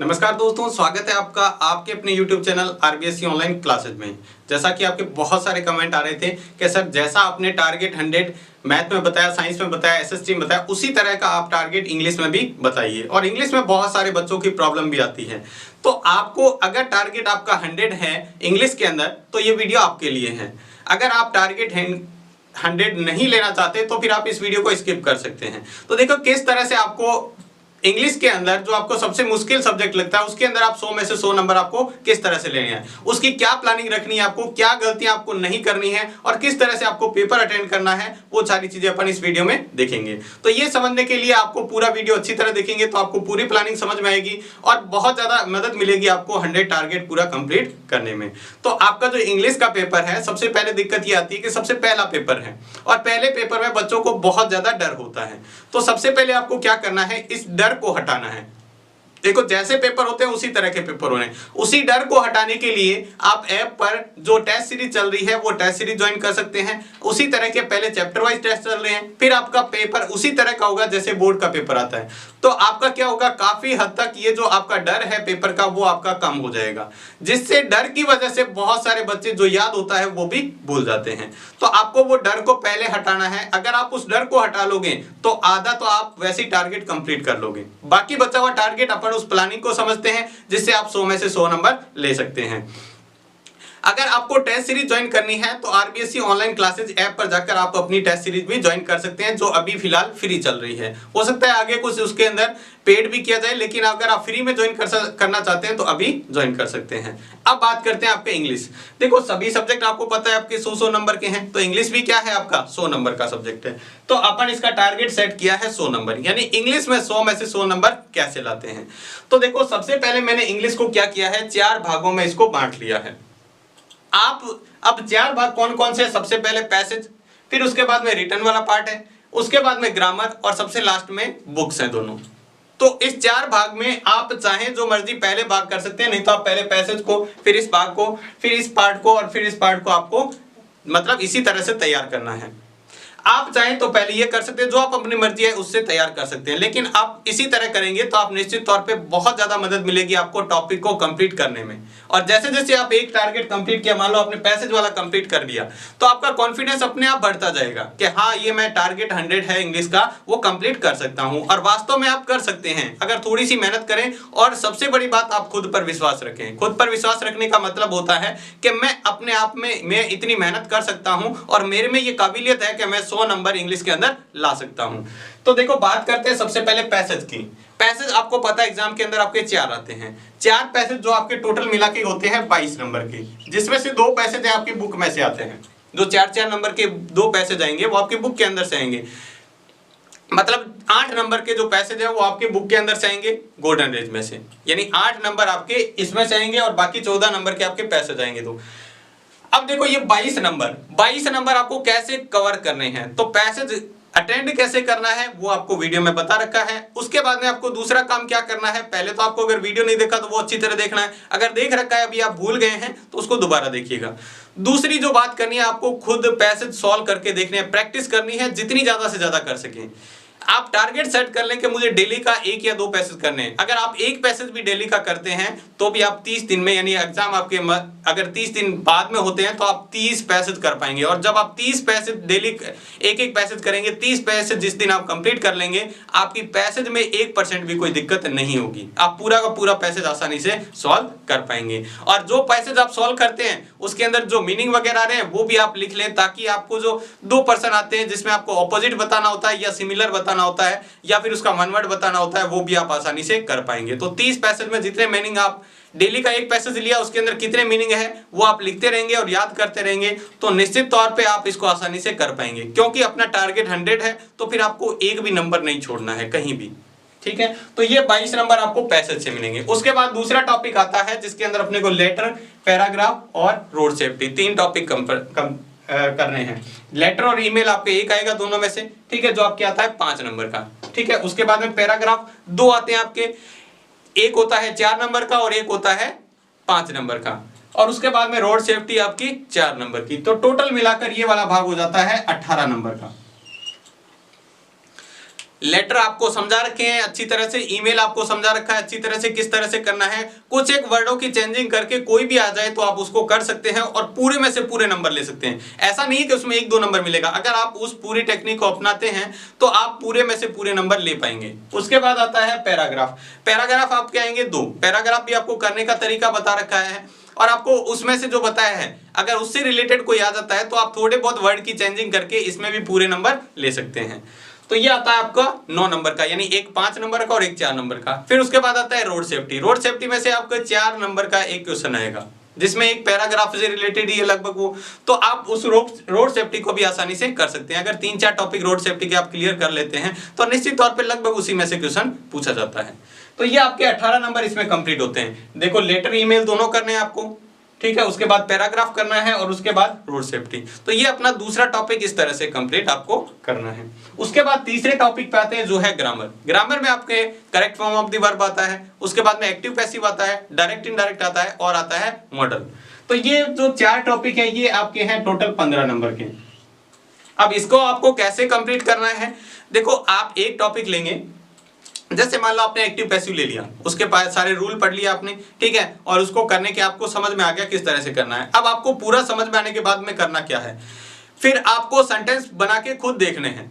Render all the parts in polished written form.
नमस्कार दोस्तों, स्वागत है आपका आपके अपने YouTube channel RBSC online classes में। जैसा कि आपके बहुत सारे कमेंट आ रहे थे कि सर जैसा आपने टारगेट 100 मैथ में बताया, साइंस में बताया, एसएसटी में बताया, उसी तरह का आप टारगेट इंग्लिश में भी बताइए। और इंग्लिश में बहुत सारे बच्चों की प्रॉब्लम भी आती है। तो आपको अगर टारगेट आपका 100 है इंग्लिश के अंदर तो ये वीडियो आपके लिए है। अगर आप टारगेट 100 नहीं लेना चाहते तो फिर आप इस वीडियो को स्किप कर सकते हैं। तो देखो किस तरह से आपको इंग्लिश के अंदर जो आपको सबसे मुश्किल सब्जेक्ट लगता है उसके अंदर आप 100 में से 100 नंबर आपको किस तरह से लेने हैं, उसकी क्या प्लानिंग रखनी है, आपको क्या गलतियां आपको नहीं करनी है और किस तरह से आपको पेपर अटेंड करना है, वो सारी चीजें अपन इस वीडियो में देखेंगे। तो ये समझने के लिए आपको पूरा वीडियो अच्छी तरह देखेंगे तो आपको पूरी प्लानिंग समझ में आएगी और बहुत ज्यादा मदद मिलेगी आपको 100 टारगेट पूरा कंप्लीट करने में। तो आपका जो इंग्लिश का पेपर है, सबसे पहले दिक्कत ये आती है कि सबसे पहला पेपर है और पहले पेपर में बच्चों को बहुत ज्यादा डर होता है। तो सबसे पहले आपको क्या करना है, इस डर को हटाना है। देखो जैसे पेपर होते हैं उसी तरह के पेपर होने, उसी डर को हटाने के लिए आप ऐप पर जो टेस्ट सीरीज चल रही है वो टेस्ट सीरीज ज्वाइन कर सकते हैं। उसी तरह के पहले चैप्टर वाइज टेस्ट चल रहे हैं, फिर आपका पेपर उसी तरह का होगा जैसे बोर्ड का पेपर आता है। तो आपका क्या होगा, काफी हद तक ये जो आपका डर है पेपर का वो आपका कम हो जाएगा, जिससे डर की वजह से बहुत सारे बच्चे जो याद होता है वो भी भूल जाते हैं। तो आपको वो डर को पहले हटाना है। अगर आप उस डर को हटा लोगे तो आधा तो आप वैसे ही टारगेट कंप्लीट कर लोगे, बाकी बचा हुआ टारगेट अपन उस प्लानिंग को समझते हैं जिससे आप 100 में से 100 नंबर ले सकते हैं। अगर आपको टेस्ट सीरीज ज्वाइन करनी है तो आरबीएससी ऑनलाइन क्लासेज ऐप पर जाकर आप अपनी टेस्ट सीरीज भी ज्वाइन कर सकते हैं जो अभी फिलहाल फ्री चल रही है। हो सकता है आगे कुछ उसके अंदर पेड भी किया जाए, लेकिन अगर आप फ्री में ज्वाइन करना चाहते हैं तो अभी ज्वाइन कर सकते हैं। अब बात करते हैं आपके इंग्लिश। देखो सभी सब्जेक्ट आपको पता है आपके 100-100 नंबर के हैं, तो इंग्लिश भी क्या है आपका 100 नंबर का सब्जेक्ट है। तो अपन इसका टारगेट सेट किया है 100 नंबर, यानी इंग्लिश में 100 में से 100 नंबर कैसे लाते हैं। तो देखो सबसे पहले मैंने इंग्लिश को क्या किया है, 4 भागों में इसको बांट लिया है। आप अब 4 भाग कौन कौन से, सबसे पहले पैसेज, फिर उसके बाद में रिटन वाला पार्ट है, उसके बाद में ग्रामर और सबसे लास्ट में बुक्स हैं दोनों। तो इस 4 भाग में आप चाहें जो मर्जी पहले भाग कर सकते हैं, नहीं तो आप पहले पैसेज को, फिर इस भाग को, फिर इस पार्ट को और फिर इस पार्ट को आपको मतलब इसी तरह से तैयार करना है। आप चाहें तो पहले ये कर सकते हैं, जो आप अपनी मर्जी है उससे तैयार कर सकते हैं, लेकिन आप इसी तरह करेंगे तो आप निश्चित तौर पे बहुत ज्यादा मदद मिलेगी आपको टॉपिक को कंप्लीट करने में। और जैसे जैसे आप एक टारगेट कंप्लीट किया, मान लो आपने पैसेज वाला कंप्लीट कर लिया, तो आपका कॉन्फिडेंस अपने आप बढ़ता जाएगा कि हाँ ये मैं टारगेट 100 है इंग्लिश का वो कंप्लीट कर सकता हूं। और वास्तव में आप कर सकते हैं अगर थोड़ी सी मेहनत करें और सबसे बड़ी बात आप खुद पर विश्वास रखें। खुद पर विश्वास रखने का मतलब होता है कि मैं अपने आप में मैं इतनी मेहनत कर सकता हूं और मेरे में ये काबिलियत है कि मैं 100 नंबर इंग्लिश के अंदर ला सकता हूं। तो देखो बात करते हैं सबसे पहले पैसेज की। पैसेज आपको पता है एग्जाम के अंदर आपके 4 आते हैं। 4 पैसेज जो आपके टोटल मिला के होते हैं 22 नंबर के, जिसमें से 2 पैसेज आपकी बुक में से आते हैं। जो 4-4 नंबर के 2 पैसेज आएंगे वो आपकी बुक के अंदर से आएंगे। मतलब 8 नंबर के जो पैसेज है वो आपके बुक के अंदर से आएंगे गोल्डन रेज में से, यानी 8 नंबर आपके इसमें से आएंगे और बाकी 14 नंबर के आपके पैसेज आएंगे। तो अब देखो ये 22 नंबर आपको कैसे कवर करने हैं, तो पैसेज अटेंड कैसे करना है वो आपको वीडियो में बता रखा है। उसके बाद में आपको दूसरा काम क्या करना है, पहले तो आपको अगर वीडियो नहीं देखा तो वो अच्छी तरह देखना है, अगर देख रखा है अभी आप भूल गए हैं तो उसको दोबारा देखिएगा। दूसरी जो बात करनी है, आपको खुद पैसेज सॉल्व करके देखने हैं, प्रैक्टिस करनी है जितनी ज्यादा से ज्यादा कर सकें। आप टारगेट सेट कर लें कि मुझे डेली का 1 या 2 पैसेज करने हैं। अगर आप 1 पैसेज भी डेली का करते हैं तो भी आप 30 दिन में, यानी एग्जाम आपके अगर 30 दिन बाद में होते हैं तो आप 30 पैसेज कर पाएंगे। और जब आप 30 पैसेज डेली एक पैसेज करेंगे, 30 पैसेज जिस दिन आप कंप्लीट कर लेंगे, आपकी पैसेज में 1% भी कोई दिक्कत नहीं होगी। आप पूरा का पूरा पैसेज आसानी से सॉल्व कर पाएंगे। और जो पैसेज आप सॉल्व करते हैं उसके अंदर जो मीनिंग वगैरह आ रहे हैं वो भी आप लिख लें, ताकि आपको जो 2% आते हैं जिसमें आपको ऑपोजिट बताना होता है या सिमिलर बताना होता है या फिर उसका वन वर्ड बताना होता है, वो भी आप आसानी से कर पाएंगे। तो 30 पैसेज में जितने मीनिंग आप डेली का 1 पैसेज लिया उसके अंदर कितने मीनिंग है वो आप लिखते रहेंगे और याद करते रहेंगे, तो निश्चित तौर पे आप इसको आसानी से कर पाएंगे। क्योंकि अपना टारगेट 100 है तो फिर आपको एक भी नंबर नहीं छोड़ना है कहीं भी, ठीक है। तो ये 22 नंबर आपको पैसेज से मिलेंगे। उसके बाद दूसरा टॉपिक आता है जिसके अंदर अपने को लेटर, पैराग्राफ और रोड सेफ्टी, 3 टॉपिक करने हैं। लेटर और ईमेल आपके 1 आएगा दोनों में से, ठीक है, जो आपके आता है 5 नंबर का, ठीक है। उसके बाद में पैराग्राफ 2 आते हैं आपके, एक होता है 4 नंबर का और एक होता है 5 नंबर का। और उसके बाद में रोड सेफ्टी आपकी 4 नंबर की। तो टोटल मिलाकर ये वाला भाग हो जाता है 18 नंबर का। लेटर आपको समझा रखे हैं अच्छी तरह से, ईमेल आपको समझा रखा है अच्छी तरह से किस तरह से करना है। कुछ एक वर्डों की चेंजिंग करके कोई भी आ जाए तो आप उसको कर सकते हैं और पूरे में से पूरे नंबर ले सकते हैं। ऐसा नहीं है कि उसमें 1-2 नंबर मिलेगा, अगर आप उस पूरी टेक्निक को अपनाते हैं तो आप पूरे में से पूरे नंबर ले पाएंगे। उसके बाद आता है पैराग्राफ। पैराग्राफ आपके आएंगे 2। पैराग्राफ भी आपको करने का तरीका बता रखा है और आपको उसमें से जो बताया है अगर उससे रिलेटेड कोई आ जाता है तो आप थोड़े बहुत वर्ड की चेंजिंग करके इसमें भी पूरे नंबर ले सकते हैं। तो ये आता है आपका 9 नंबर का, यानी एक 5 नंबर का और एक 4 नंबर का। फिर उसके बाद आता है रोड सेफ्टी। रोड सेफ्टी में से आपका 4 नंबर का एक क्वेश्चन आएगा जिसमें एक पैराग्राफ से रिलेटेड ही है लगभग वो, तो आप उस रोड सेफ्टी को भी आसानी से कर सकते हैं। अगर 3-4 टॉपिक रोड सेफ्टी के आप क्लियर कर लेते हैं तो निश्चित तौर पे लगभग उसी में से क्वेश्चन पूछा जाता है। तो ये आपके 18 नंबर इसमें कंप्लीट होते हैं। देखो लेटर ईमेल दोनों करने हैं आपको, ठीक है, उसके बाद पैराग्राफ करना है और उसके बाद रोड सेफ्टी। तो ये अपना दूसरा टॉपिक इस तरह से कंप्लीट आपको करना है। उसके बाद तीसरे टॉपिक पे आते हैं जो है ग्रामर। ग्रामर में आपके correct form of the verb आता है, उसके बाद में एक्टिव पैसिव आता है, डायरेक्ट इनडायरेक्ट आता है और आता है मॉडल। तो ये जो 4 टॉपिक है ये आपके हैं टोटल 15 नंबर के। अब इसको आपको कैसे कंप्लीट करना है, देखो आप एक टॉपिक लेंगे, जैसे मान लो आपने एक्टिव पैसिव ले लिया, उसके बाद सारे रूल पढ़ लिया आपने, ठीक है, और उसको करने के आपको समझ में आ गया किस तरह से करना है। अब आपको पूरा समझ में आने के बाद में करना क्या है, फिर आपको सेंटेंस बना के खुद देखने हैं।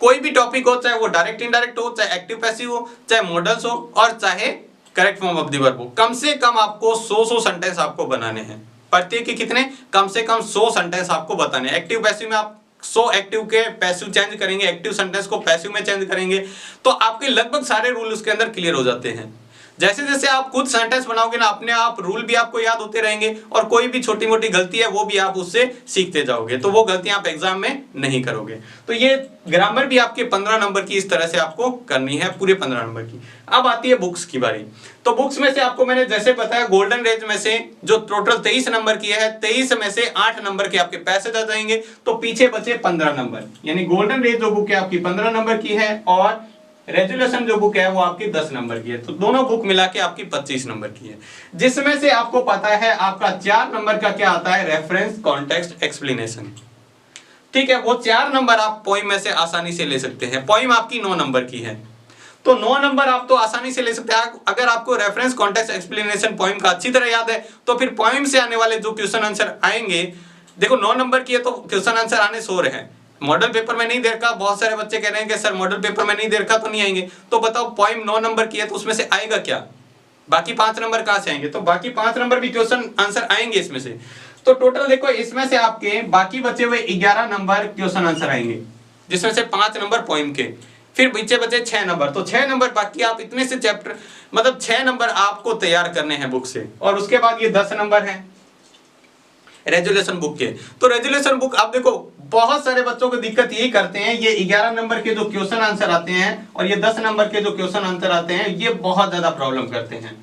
कोई भी टॉपिक हो, चाहे वो डायरेक्ट इनडायरेक्ट हो, चाहे एक्टिव पैसिव हो, चाहे मॉडल्स हो और चाहे correct form of the verb हो, कम से कम आपको 100 सेंटेंस आपको बनाने हैं। प्रत्येक के कितने, कम से कम 100 सेंटेंस आपको बताने हैं। एक्टिव पैसिव में आप 100 एक्टिव के पैसिव चेंज करेंगे, एक्टिव सेंटेंस को पैसिव में चेंज करेंगे तो आपके लगभग सारे रूल उसके अंदर क्लियर हो जाते हैं। जैसे जैसे आप खुद सेंटेंस बनाओगे ना, अपने आप रूल भी आपको याद होते रहेंगे और कोई भी छोटी मोटी गलती है वो भी आप उससे सीखते जाओगे, तो वो गलतियां आप एग्जाम में नहीं करोगे। तो ये ग्रामर भी आपके 15 नंबर की इस तरह से आपको करनी है, पूरे 15 नंबर की। अब आती है बुक्स की बारी। तो बुक्स में से आपको मैंने जैसे बताया गोल्डन रेज में से जो टोटल 23 नंबर की है, 23 में से 8 नंबर के आपके पैसेज आ जाएंगे, तो पीछे बचे 15 नंबर। यानी गोल्डन रेज जो बुक है आपकी 15 नंबर की है और रेजुलेशन जो बुक है वो आपकी 10 नंबर की है। तो दोनों बुक मिला के आपकी 25 नंबर की है, जिसमें से आपको पता है आपका 4 नंबर का क्या आता है, रेफरेंस कॉन्टेक्स्ट एक्सप्लेनेशन। ठीक है, वो 4 नंबर आप पोइम में से आसानी से ले सकते हैं। पोइम आपकी 9 नंबर की है तो 9 नंबर आप तो आसानी से ले सकते हैं। अगर आपको रेफरेंस कॉन्टेक्स्ट एक्सप्लेनेशन पोइम का अच्छी तरह याद है तो फिर पोइम से आने वाले जो क्वेश्चन आंसर आएंगे, देखो 9 नंबर की है तो क्वेश्चन आंसर आने 100 हैं। मॉडल पेपर में नहीं दे रखा, बहुत सारे बच्चे कह रहे हैं कि सर मॉडल पेपर में नहीं दे रखा तो नहीं आएंगे, तो बताओ पोइम 9 नंबर की है तो उसमें से आएगा क्या, बाकी 5 नंबर कहां से आएंगे, तो बाकी 5 नंबर भी क्वेश्चन आंसर आएंगे इसमें से। तो टोटल देखो इसमें से आपके बाकी बचे हुए 11 नंबर क्वेश्चन आंसर आएंगे, जिसमें से 5 नंबर पोइम के, फिर पीछे बचे 6 नंबर। तो 6 नंबर बाकी आप इतने से चैप्टर, मतलब 6 नंबर आपको तैयार करने हैं बुक से। और उसके बाद ये 10 नंबर है रेजुलेशन बुक के। तो रेजुलेशन बुक आप देखो बहुत सारे बच्चों को दिक्कत यही करते हैं, ये 11 नंबर के जो क्वेश्चन आंसर आते हैं और ये 10 नंबर के जो क्वेश्चन आंसर आते हैं, ये बहुत ज्यादा प्रॉब्लम करते हैं।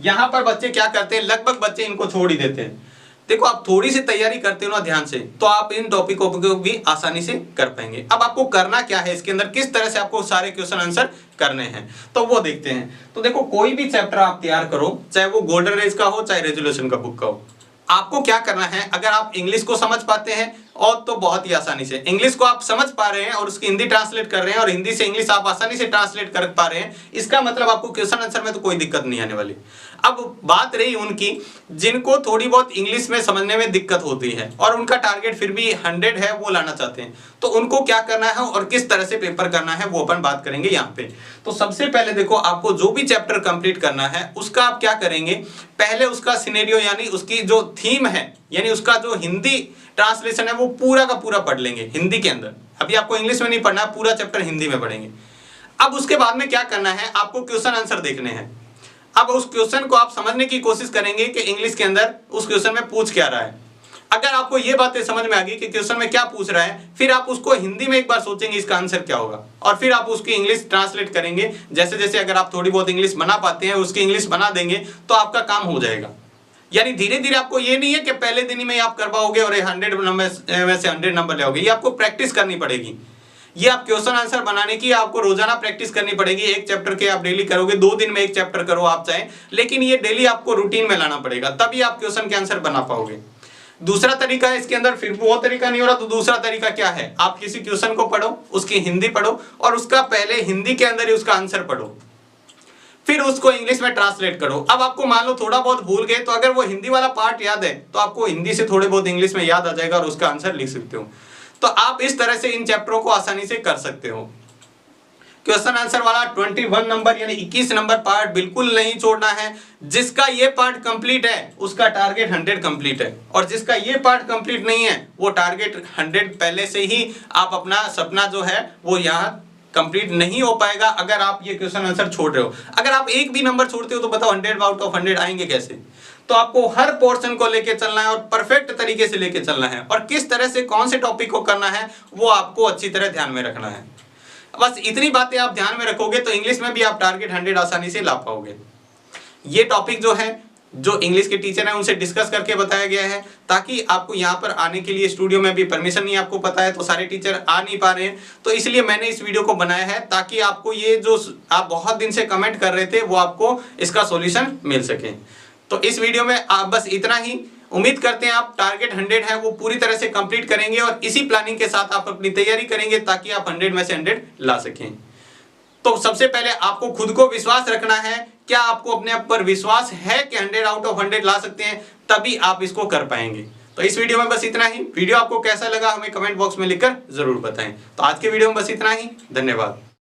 यहां पर बच्चे क्या करते हैं, लगभग बच्चे इनको छोड़ ही देते हैं। देखो आप थोड़ी सी तैयारी करते हो ना ध्यान से, तो आप इन टॉपिकों को भी आसानी से कर पाएंगे। अब आपको करना क्या है, इसके अंदर किस तरह से आपको सारे क्वेश्चन आंसर करने हैं, तो वो देखते हैं। तो देखो कोई भी चैप्टर आप तैयार करो, चाहे वो गोल्डन रेज का हो चाहे रेजुलेशन का बुक का हो, आपको क्या करना है, अगर आप इंग्लिश को समझ पाते हैं और तो बहुत ही आसानी से इंग्लिश को आप समझ पा रहे हैं और उसकी हिंदी ट्रांसलेट कर रहे हैं और हिंदी से इंग्लिश आप आसानी से ट्रांसलेट कर पा रहे हैं, इसका मतलब आपको क्वेश्चन आंसर में तो कोई दिक्कत नहीं आने वाली। अब बात रही उनकी जिनको थोड़ी बहुत इंग्लिश में समझने में दिक्कत होती है और उनका टारगेट फिर भी 100 है, वो लाना चाहते हैं, तो उनको क्या करना है और किस तरह से पेपर करना है वो अपन बात करेंगे यहाँ पे। तो सबसे पहले देखो आपको जो भी चैप्टर कंप्लीट करना है उसका आप क्या करेंगे, पहले उसका सिनेरियो यानी उसकी जो थीम है, यानी उसका जो हिंदी ट्रांसलेशन है वो पूरा का पूरा पढ़ लेंगे हिंदी के अंदर। अभी आपको इंग्लिश में नहीं पढ़ना, पूरा चैप्टर हिंदी में पढ़ेंगे। अब उसके बाद में क्या करना है, आपको क्वेश्चन आंसर देखने हैं। अब उस क्वेश्चन को आप समझने की कोशिश करेंगे कि इंग्लिश के अंदर उस क्वेश्चन में पूछ क्या रहा है। अगर आपको ये बातें समझ में आ गई कि क्वेश्चन में क्या पूछ रहा है, फिर आप उसको हिंदी में एक बार सोचेंगे इसका आंसर क्या होगा और फिर आप उसकी इंग्लिश ट्रांसलेट करेंगे। जैसे जैसे अगर आप थोड़ी बहुत इंग्लिश बना पाते हैं, उसकी इंग्लिश बना देंगे तो आपका काम हो जाएगा। यानी धीरे धीरे, आपको ये नहीं है कि पहले दिन ही में आप कर पाओगे और 100 नंबर में से 100 नंबर ले आओगे, ये आपको प्रैक्टिस करनी पड़ेगी। ये आप क्वेश्चन आंसर बनाने की आपको रोजाना प्रैक्टिस करनी पड़ेगी। एक चैप्टर के आप डेली करोगे, 2 दिन में एक चैप्टर करो आप चाहे, लेकिन ये डेली आपको रूटीन में लाना पड़ेगा, तभी आप क्वेश्चन के आंसर बना पाओगे। दूसरा तरीका है इसके अंदर, फिर वो तरीका नहीं हो रहा तो दूसरा तरीका क्या है, आप किसी क्वेश्चन को पढ़ो, उसकी हिंदी पढ़ो और उसका पहले हिंदी के अंदर ही उसका आंसर पढ़ो, फिर उसको इंग्लिश में ट्रांसलेट करो। अब आपको मान लो थोड़ा बहुत भूल गए तो अगर वो हिंदी वाला पार्ट याद है तो आपको हिंदी से थोड़े बहुत इंग्लिश में याद आ जाएगा और उसका आंसर लिख सकते हो। तो आप इस तरह से इन चैप्टरों को आसानी से कर सकते हो। क्वेश्चन आंसर वाला 21 नंबर यानी 21 नंबर पार्ट बिल्कुल नहीं छोड़ना है। जिसका ये पार्ट कंप्लीट है उसका टारगेट 100 कंप्लीट है, और जिसका ये पार्ट कंप्लीट नहीं है वो टारगेट 100 पहले से ही आप अपना सपना जो है वो यहाँ कंप्लीट नहीं हो पाएगा अगर आप ये क्वेश्चन आंसर छोड़ रहे हो। अगर आप एक भी नंबर छोड़ते हो तो बताओ 100 आउट ऑफ 100 आएंगे कैसे। तो आपको हर पोर्शन को लेके चलना है और परफेक्ट तरीके से लेके चलना है, और किस तरह से कौन से टॉपिक को करना है वो आपको अच्छी तरह ध्यान में रखना है। बस इतनी बातें आप ध्यान में रखोगे तो इंग्लिश में भी आप टारगेट 100 आसानी से ला पाओगे। ये टॉपिक जो है जो इंग्लिश के टीचर हैं उनसे डिस्कस करके बताया गया है, ताकि आपको यहाँ पर आने के लिए स्टूडियो में भी परमिशन नहीं आपको पता है तो सारे टीचर आ नहीं पा रहे हैं, तो इसलिए मैंने इस वीडियो को बनाया है ताकि आपको ये जो आप बहुत दिन से कमेंट कर रहे थे वो आपको इसका सॉल्यूशन मिल सके। तो इस वीडियो में आप बस इतना ही। उम्मीद करते हैं आप टारगेट 100 है वो पूरी तरह से कंप्लीट करेंगे और इसी प्लानिंग के साथ आप अपनी तैयारी करेंगे ताकि आप 100 में से 100 ला सकें। तो सबसे पहले आपको खुद को विश्वास रखना है। क्या आपको अपने आप पर विश्वास है कि 100 आउट ऑफ 100 ला सकते हैं, तभी आप इसको कर पाएंगे। तो इस वीडियो में बस इतना ही। वीडियो आपको कैसा लगा हमें कमेंट बॉक्स में लिखकर जरूर बताएं। तो आज के वीडियो में बस इतना ही। धन्यवाद।